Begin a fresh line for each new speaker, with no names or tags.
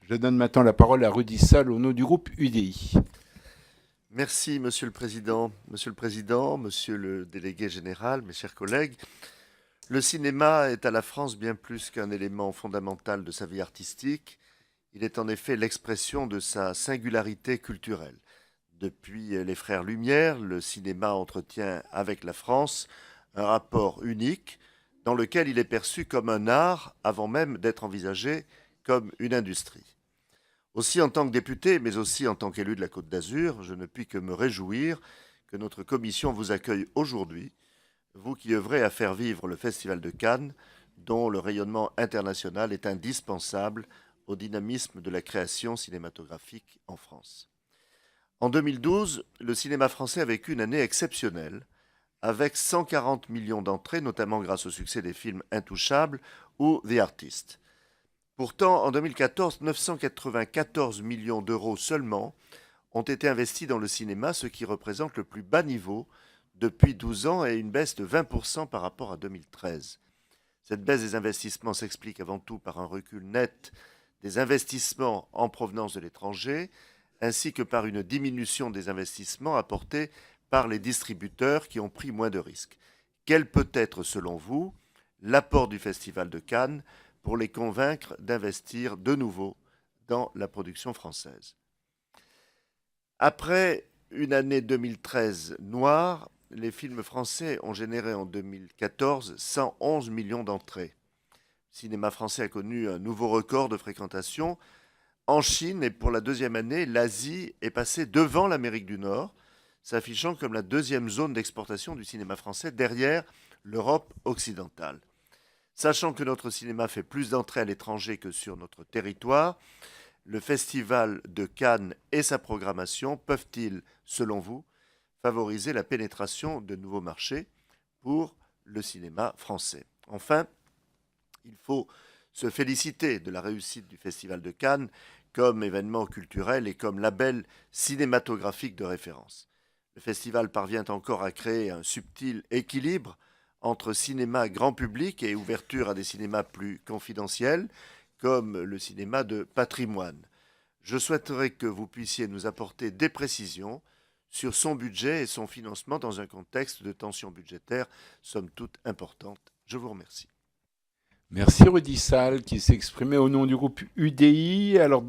Je donne maintenant la parole à Rudy Sall au nom du groupe UDI.
Merci, Monsieur le Président. Monsieur le Président, Monsieur le Délégué général, mes chers collègues, le cinéma est à la France bien plus qu'un élément fondamental de sa vie artistique. Il est en effet l'expression de sa singularité culturelle. Depuis les Frères Lumière, le cinéma entretient avec la France un rapport unique dans lequel il est perçu comme un art avant même d'être envisagé comme une industrie. Aussi en tant que député, mais aussi en tant qu'élu de la Côte d'Azur, je ne puis que me réjouir que notre commission vous accueille aujourd'hui, vous qui œuvrez à faire vivre le Festival de Cannes, dont le rayonnement international est indispensable au dynamisme de la création cinématographique en France. En 2012, le cinéma français a vécu une année exceptionnelle, avec 140 millions d'entrées, notamment grâce au succès des films Intouchables ou The Artist. Pourtant, en 2014, 994 millions d'euros seulement ont été investis dans le cinéma, ce qui représente le plus bas niveau depuis 12 ans et une baisse de 20% par rapport à 2013. Cette baisse des investissements s'explique avant tout par un recul net des investissements en provenance de l'étranger, ainsi que par une diminution des investissements apportés par les distributeurs qui ont pris moins de risques. Quel peut être, selon vous, l'apport du Festival de Cannes pour les convaincre d'investir de nouveau dans la production française? Après une année 2013 noire, les films français ont généré en 2014 111 millions d'entrées. Le cinéma français a connu un nouveau record de fréquentation. En Chine, et pour la deuxième année, l'Asie est passée devant l'Amérique du Nord, s'affichant comme la deuxième zone d'exportation du cinéma français derrière l'Europe occidentale. Sachant que notre cinéma fait plus d'entrées à l'étranger que sur notre territoire, le Festival de Cannes et sa programmation peuvent-ils, selon vous, favoriser la pénétration de nouveaux marchés pour le cinéma français? Enfin, il faut se féliciter de la réussite du Festival de Cannes comme événement culturel et comme label cinématographique de référence. Le festival parvient encore à créer un subtil équilibre entre cinéma grand public et ouverture à des cinémas plus confidentiels, comme le cinéma de patrimoine. Je souhaiterais que vous puissiez nous apporter des précisions sur son budget et son financement dans un contexte de tension budgétaire somme toute importante. Je vous remercie.
Merci Rudy Sall qui s'est exprimé au nom du groupe UDI. Alors,